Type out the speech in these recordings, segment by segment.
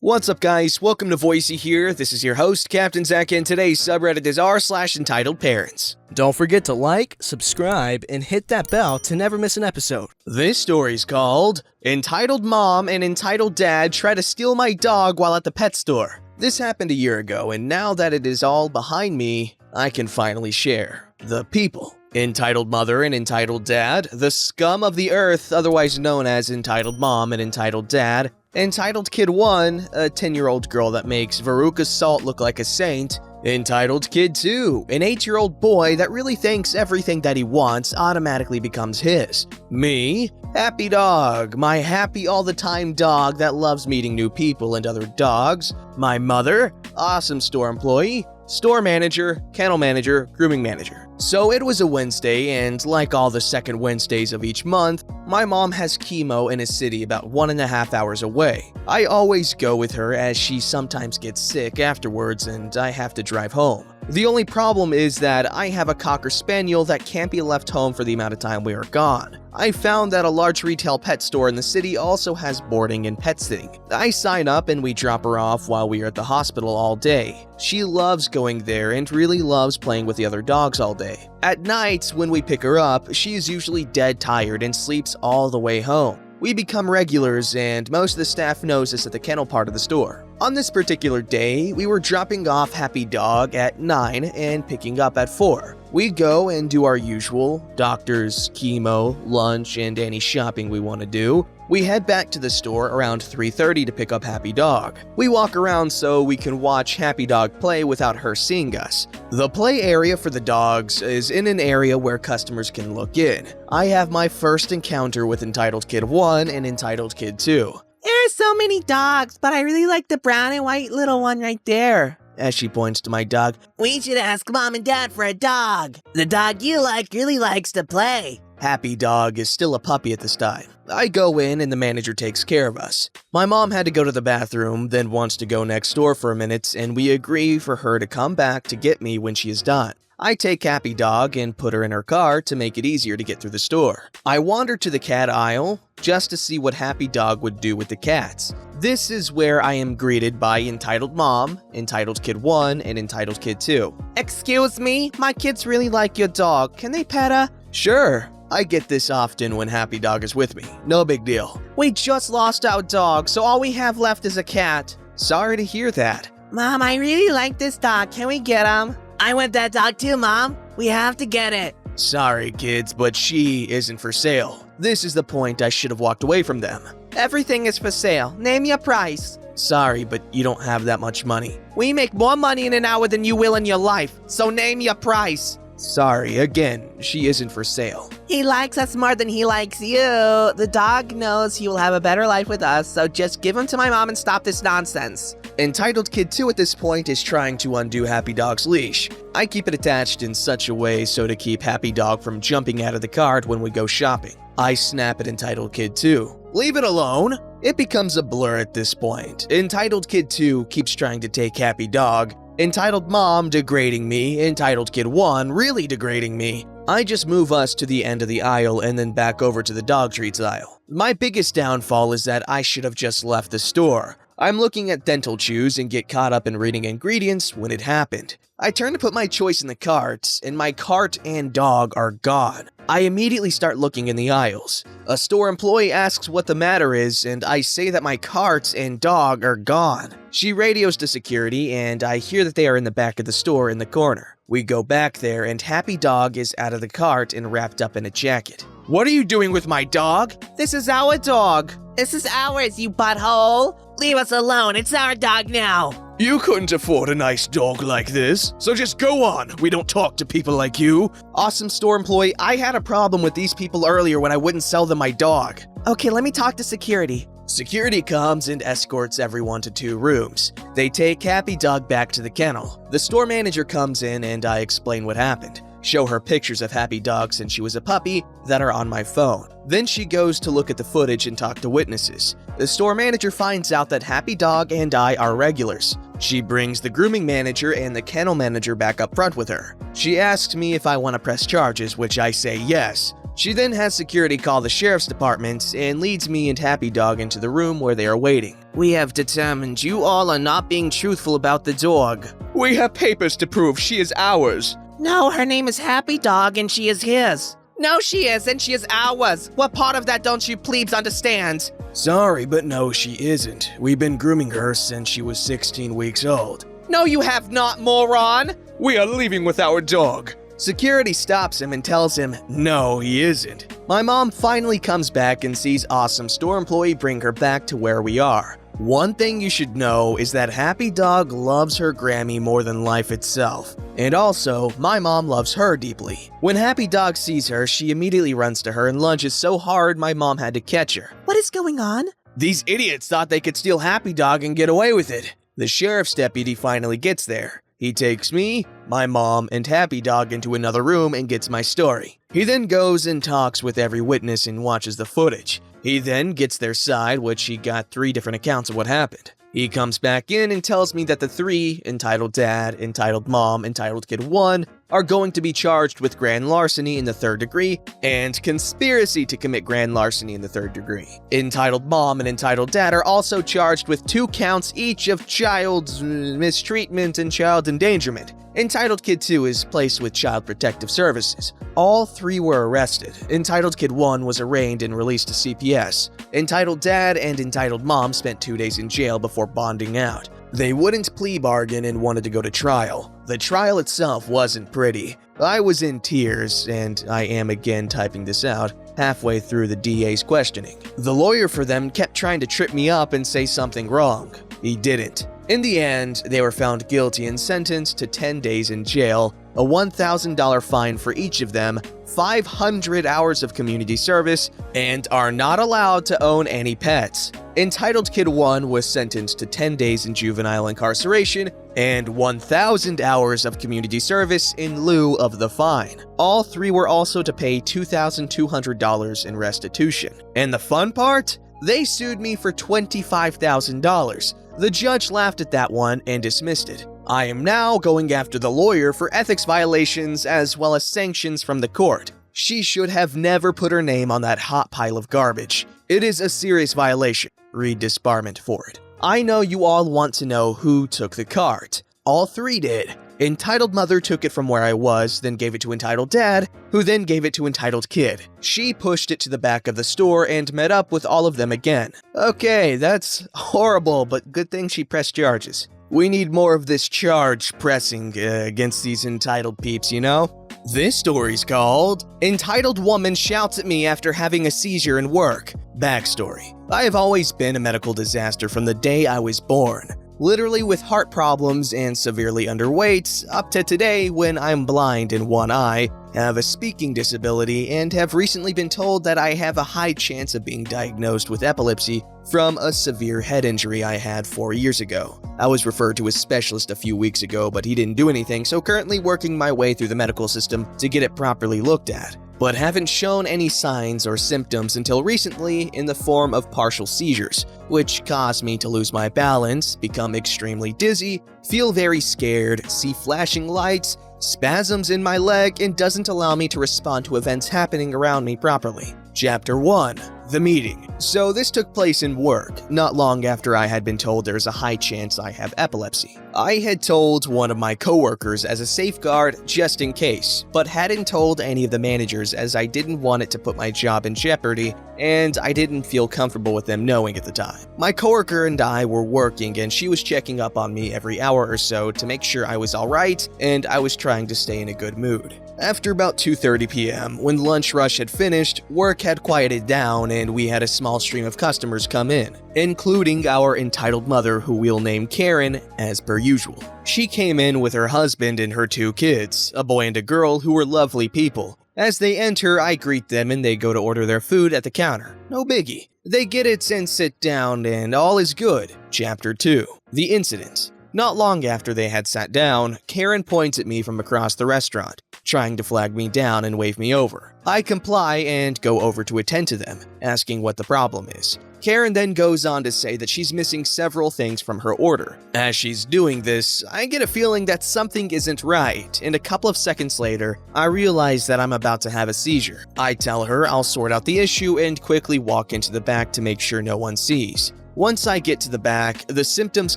What's up, guys? Welcome to Voicey here. This is your host, Captain Zach, and today's subreddit is r/EntitledParents. Don't forget to like, subscribe, and hit that bell to never miss an episode. This story's called Entitled Mom and Entitled Dad Try to Steal My Dog While at the Pet Store. This happened a year ago, and now that it is all behind me, I can finally share. The people. Entitled Mother and Entitled Dad, the scum of the earth, otherwise known as Entitled Mom and Entitled Dad, Entitled Kid 1, a 10-year-old girl that makes Veruca Salt look like a saint, Entitled Kid 2, an 8-year-old boy that really thinks everything that he wants automatically becomes his. Me, Happy Dog, my happy all-the-time dog that loves meeting new people and other dogs. My mother, awesome store employee, store manager, kennel manager, grooming manager. So it was a Wednesday, and like all the second Wednesdays of each month, my mom has chemo in a city about 1.5 hours away. I always go with her as she sometimes gets sick afterwards and I have to drive home. The only problem is that I have a Cocker Spaniel that can't be left home for the amount of time we are gone. I found that a large retail pet store in the city also has boarding and pet sitting. I sign up and we drop her off while we are at the hospital all day. She loves going there and really loves playing with the other dogs all day. At nights, when we pick her up, she is usually dead tired and sleeps all the way home. We become regulars, and most of the staff knows us at the kennel part of the store. On this particular day, we were dropping off Happy Dog at 9 and picking up at 4. We go and do our usual, doctors, chemo, lunch, and any shopping we want to do. We head back to the store around 3:30 to pick up Happy Dog. We walk around so we can watch Happy Dog play without her seeing us. The play area for the dogs is in an area where customers can look in. I have my first encounter with Entitled Kid 1 and Entitled Kid 2. There's so many dogs, but I really like the brown and white little one right there. As she points to my dog, We should ask Mom and Dad for a dog. The dog you like really likes to play. Happy Dog is still a puppy at this time. I go in and the manager takes care of us. My mom had to go to the bathroom, then wants to go next door for a minute, and we agree for her to come back to get me when she is done. I take Happy Dog and put her in her car to make it easier to get through the store. I wander to the cat aisle just to see what Happy Dog would do with the cats. This is where I am greeted by Entitled Mom, Entitled Kid 1, and Entitled Kid 2. Excuse me, my kids really like your dog. Can they pet her? Sure, I get this often when Happy Dog is with me. No big deal. We just lost our dog, so all we have left is a cat. Sorry to hear that. Mom, I really like this dog. Can we get him? I want that dog too, Mom. We have to get it. Sorry, kids, but she isn't for sale. This is the point I should have walked away from them. Everything is for sale. Name your price. Sorry, but you don't have that much money. We make more money in an hour than you will in your life, so name your price. Sorry, again, she isn't for sale. He likes us more than he likes you. The dog knows he will have a better life with us, so just give him to my mom and stop this nonsense. Entitled Kid 2 at this point is trying to undo Happy Dog's leash. I keep it attached in such a way so to keep Happy Dog from jumping out of the cart when we go shopping. I snap at Entitled Kid 2. Leave it alone! It becomes a blur at this point. Entitled Kid 2 keeps trying to take Happy Dog. Entitled Mom degrading me, Entitled Kid 1 really degrading me. I just move us to the end of the aisle and then back over to the dog treats aisle. My biggest downfall is that I should have just left the store. I'm looking at dental chews and get caught up in reading ingredients when it happened. I turn to put my choice in the cart, and my cart and dog are gone. I immediately start looking in the aisles. A store employee asks what the matter is, and I say that my cart and dog are gone. She radios to security, and I hear that they are in the back of the store in the corner. We go back there, and Happy Dog is out of the cart and wrapped up in a jacket. What are you doing with my dog? This is our dog. This is ours, you butthole. Leave us alone. It's our dog now. You couldn't afford a nice dog like this, so just go on. We don't talk to people like you. Awesome store employee, I had a problem with these people earlier when I wouldn't sell them my dog. Okay, let me talk to security. Security comes and escorts everyone to 2 rooms. They take Happy Dog back to the kennel. The store manager comes in and I explain what happened. Show her pictures of Happy Dog since she was a puppy that are on my phone. Then she goes to look at the footage and talk to witnesses. The store manager finds out that Happy Dog and I are regulars. She brings the grooming manager and the kennel manager back up front with her. She asks me if I want to press charges, which I say yes. She then has security call the sheriff's department and leads me and Happy Dog into the room where they are waiting. We have determined you all are not being truthful about the dog. We have papers to prove she is ours. No, her name is Happy Dog and she is his. No, she isn't. She is ours. What part of that don't you plebes understand? Sorry, but no, she isn't. We've been grooming her since she was 16 weeks old. No, you have not, moron. We are leaving with our dog. Security stops him and tells him, no, he isn't. My mom finally comes back and sees awesome store employee bring her back to where we are. One thing you should know is that Happy Dog loves her Grammy more than life itself. And also, my mom loves her deeply. When Happy Dog sees her, she immediately runs to her and lunges so hard my mom had to catch her. What is going on? These idiots thought they could steal Happy Dog and get away with it. The sheriff's deputy finally gets there. He takes me, my mom, and Happy Dog into another room and gets my story. He then goes and talks with every witness and watches the footage. He then gets their side, which he got 3 different accounts of what happened. He comes back in and tells me that the 3, entitled dad, entitled mom, entitled kid 1, are going to be charged with grand larceny in the 3rd degree and conspiracy to commit grand larceny in the 3rd degree. Entitled mom and entitled dad are also charged with 2 counts each of child mistreatment and child endangerment. Entitled Kid 2 is placed with Child Protective Services. All 3 were arrested. Entitled Kid 1 was arraigned and released to CPS. Entitled Dad and Entitled Mom spent 2 days in jail before bonding out. They wouldn't plea bargain and wanted to go to trial. The trial itself wasn't pretty. I was in tears, and I am again typing this out, halfway through the DA's questioning. The lawyer for them kept trying to trip me up and say something wrong. He didn't. In the end, they were found guilty and sentenced to 10 days in jail, a $1,000 fine for each of them, 500 hours of community service, and are not allowed to own any pets. Entitled Kid 1 was sentenced to 10 days in juvenile incarceration and 1,000 hours of community service in lieu of the fine. All 3 were also to pay $2,200 in restitution. And the fun part? They sued me for $25,000. The judge laughed at that one and dismissed it. I am now going after the lawyer for ethics violations as well as sanctions from the court. She should have never put her name on that hot pile of garbage. It is a serious violation. Read disbarment for it. I know you all want to know who took the cart. All 3 did. Entitled Mother took it from where I was, then gave it to Entitled Dad, who then gave it to Entitled Kid. She pushed it to the back of the store and met up with all of them again. Okay, that's horrible, but good thing she pressed charges. We need more of this charge pressing against these entitled peeps, you know? This story's called Entitled Woman Shouts at Me After Having a Seizure in Work. Backstory. I have always been a medical disaster from the day I was born. Literally with heart problems and severely underweight, up to today when I'm blind in one eye, have a speaking disability, and have recently been told that I have a high chance of being diagnosed with epilepsy from a severe head injury I had 4 years ago. I was referred to a specialist a few weeks ago, but he didn't do anything, so currently working my way through the medical system to get it properly looked at. But haven't shown any signs or symptoms until recently in the form of partial seizures, which caused me to lose my balance, become extremely dizzy, feel very scared, see flashing lights, spasms in my leg, and doesn't allow me to respond to events happening around me properly. Chapter 1. The meeting. So this took place in work, not long after I had been told there's a high chance I have epilepsy. I had told one of my coworkers as a safeguard just in case, but hadn't told any of the managers as I didn't want it to put my job in jeopardy, and I didn't feel comfortable with them knowing at the time. My coworker and I were working, and she was checking up on me every hour or so to make sure I was alright, and I was trying to stay in a good mood. After about 2:30 p.m., when lunch rush had finished, work had quieted down and we had a small stream of customers come in, including our entitled mother, who we'll name Karen, as per usual. She came in with her husband and her 2 kids, a boy and a girl who were lovely people. As they enter, I greet them and they go to order their food at the counter. No biggie. They get it and sit down and all is good. Chapter 2. The Incident. Not long after they had sat down, Karen points at me from across the restaurant, trying to flag me down and wave me over. I comply and go over to attend to them, asking what the problem is. Karen then goes on to say that she's missing several things from her order. As she's doing this, I get a feeling that something isn't right, and a couple of seconds later, I realize that I'm about to have a seizure. I tell her I'll sort out the issue and quickly walk into the back to make sure no one sees. Once I get to the back, the symptoms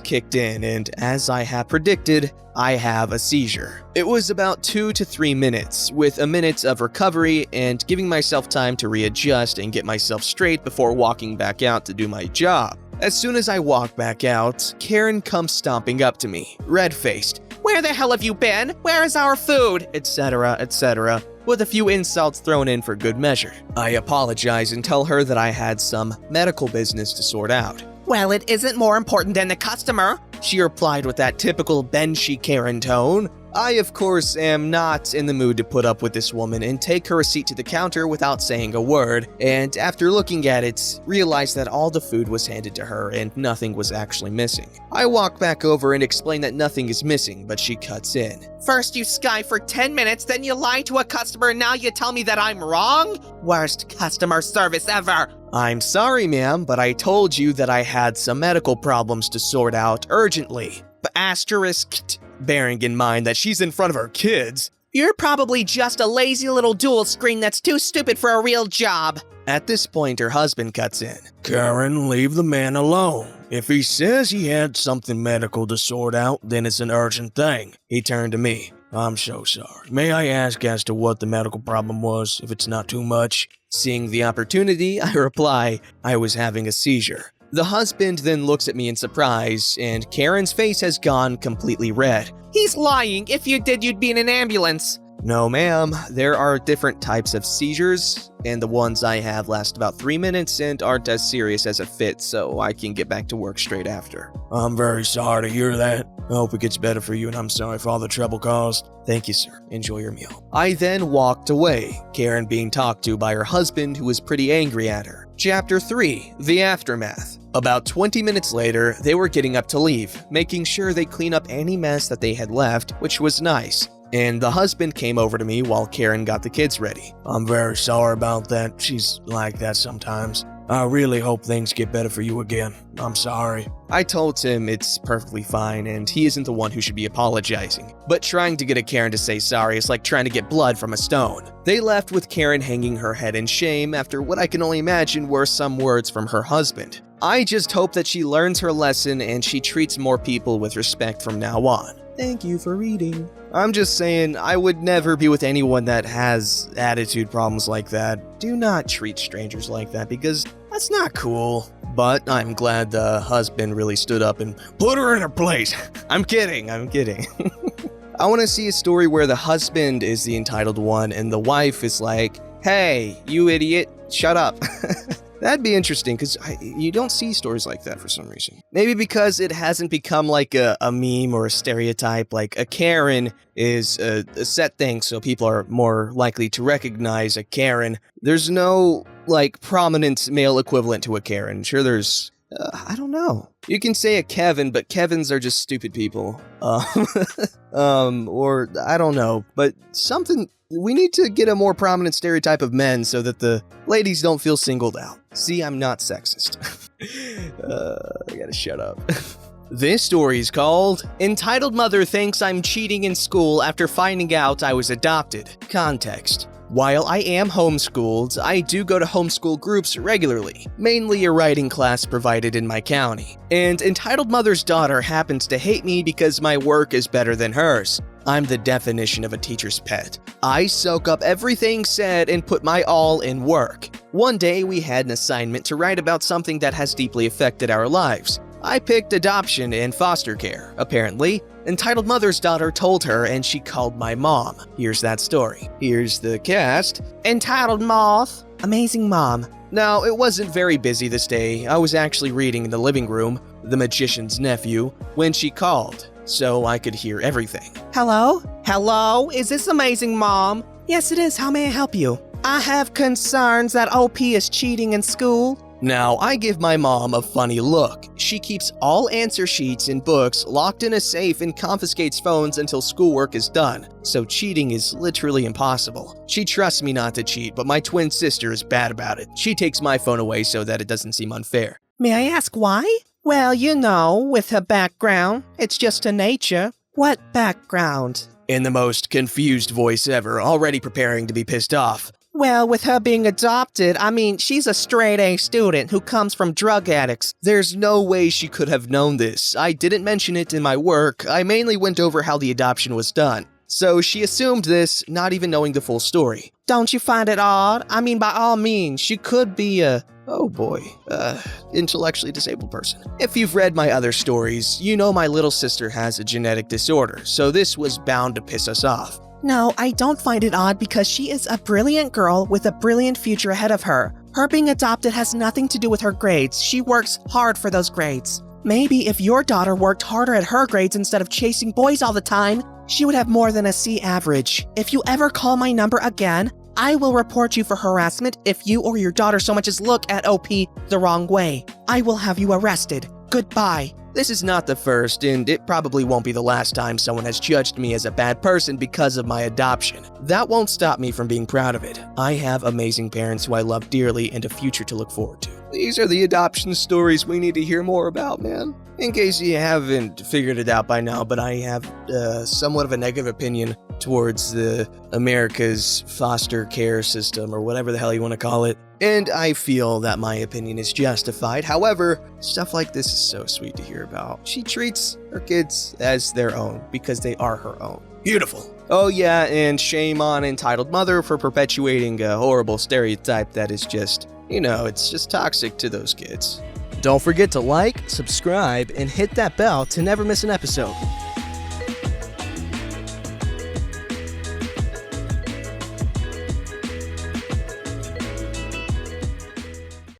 kicked in, and as I had predicted, I have a seizure. It was about 2 to 3 minutes, with a minute of recovery and giving myself time to readjust and get myself straight before walking back out to do my job. As soon as I walk back out, Karen comes stomping up to me, red-faced. Where the hell have you been? Where is our food? Etc., etc., with a few insults thrown in for good measure. I apologize and tell her that I had some medical business to sort out. Well, it isn't more important than the customer. She replied with that typical benchy Karen tone. I, of course, am not in the mood to put up with this woman and take her receipt to the counter without saying a word, and after looking at it, realized that all the food was handed to her and nothing was actually missing. I walk back over and explain that nothing is missing, but she cuts in. First you sky for 10 minutes, then you lie to a customer, and now you tell me that I'm wrong? Worst customer service ever. I'm sorry, ma'am, but I told you that I had some medical problems to sort out urgently. But asterisked, bearing in mind that she's in front of her kids. You're probably just a lazy little dual screen that's too stupid for a real job. At this point, her husband cuts in. Karen, leave the man alone. If he says he had something medical to sort out, then it's an urgent thing. He turned to me. I'm so sorry. May I ask as to what the medical problem was, if it's not too much? Seeing the opportunity, I reply, I was having a seizure. The husband then looks at me in surprise, and Karen's face has gone completely red. He's lying. If you did, you'd be in an ambulance. No, ma'am. There are different types of seizures, and the ones I have last about 3 minutes and aren't as serious as a fit, so I can get back to work straight after. I'm very sorry to hear that. I hope it gets better for you, and I'm sorry for all the trouble caused. Thank you, sir. Enjoy your meal. I then walked away, Karen being talked to by her husband, who was pretty angry at her. Chapter 3, The Aftermath. About 20 minutes later, they were getting up to leave, making sure they clean up any mess that they had left, which was nice. And the husband came over to me while Karen got the kids ready. I'm very sorry about that. She's like that sometimes. I really hope things get better for you again. I'm sorry. I told him it's perfectly fine and he isn't the one who should be apologizing. But trying to get a Karen to say sorry is like trying to get blood from a stone. They left with Karen hanging her head in shame after what I can only imagine were some words from her husband. I just hope that she learns her lesson and she treats more people with respect from now on. Thank you for reading. I'm just saying, I would never be with anyone that has attitude problems like that. Do not treat strangers like that because that's not cool. But I'm glad the husband really stood up and put her in her place. I'm kidding. I want to see a story where the husband is the entitled one and the wife is like, hey, you idiot, shut up. That'd be interesting because you don't see stories like that for some reason. Maybe because it hasn't become like a meme or a stereotype. Like a Karen is a set thing, so people are more likely to recognize a Karen. There's no like prominent male equivalent to a Karen. Sure, there's I don't know. You can say a Kevin, but Kevins are just stupid people. Or I don't know, but something. We need to get a more prominent stereotype of men so that the ladies don't feel singled out. See, I'm not sexist. I gotta shut up. This story is called Entitled Mother Thinks I'm Cheating in School After Finding Out I Was Adopted. Context. While I am homeschooled, I do go to homeschool groups regularly, mainly a writing class provided in my county. And Entitled Mother's daughter happens to hate me because my work is better than hers. I'm the definition of a teacher's pet. I soak up everything said and put my all in work. One day we had an assignment to write about something that has deeply affected our lives. I picked adoption and foster care. Apparently, Entitled Mother's daughter told her and she called my mom. Here's that story. Here's the cast. Entitled Moth. Amazing mom. Now, it wasn't very busy this day. I was actually reading in the living room, The Magician's Nephew, when she called, so I could hear everything. Hello? Hello? Is this Amazing Mom? Yes, it is. How may I help you? I have concerns that OP is cheating in school. Now, I give my mom a funny look. She keeps all answer sheets and books locked in a safe and confiscates phones until schoolwork is done, so cheating is literally impossible. She trusts me not to cheat, but my twin sister is bad about it. She takes my phone away so that it doesn't seem unfair. May I ask why? Well, you know, with her background, it's just her nature. What background? In the most confused voice ever, already preparing to be pissed off. Well, with her being adopted, I mean, she's a straight-A student who comes from drug addicts. There's no way she could have known this. I didn't mention it in my work. I mainly went over how the adoption was done. So she assumed this, not even knowing the full story. Don't you find it odd? I mean, by all means, she could be a... Oh boy, intellectually disabled person. If you've read my other stories, you know my little sister has a genetic disorder, so this was bound to piss us off. No, I don't find it odd because she is a brilliant girl with a brilliant future ahead of her. Her being adopted has nothing to do with her grades. She works hard for those grades. Maybe if your daughter worked harder at her grades instead of chasing boys all the time, she would have more than a C average. If you ever call my number again, I will report you for harassment if you or your daughter so much as look at OP the wrong way. I will have you arrested. Goodbye. This is not the first, and it probably won't be the last time someone has judged me as a bad person because of my adoption. That won't stop me from being proud of it. I have amazing parents who I love dearly and a future to look forward to. These are the adoption stories we need to hear more about, man. In case you haven't figured it out by now, but I have somewhat of a negative opinion towards America's foster care system, or whatever the hell you want to call it. And I feel that my opinion is justified. However, stuff like this is so sweet to hear about. She treats her kids as their own because they are her own. Beautiful. Oh yeah, and shame on entitled mother for perpetuating a horrible stereotype that is just, it's just toxic to those kids. Don't forget to like, subscribe, and hit that bell to never miss an episode.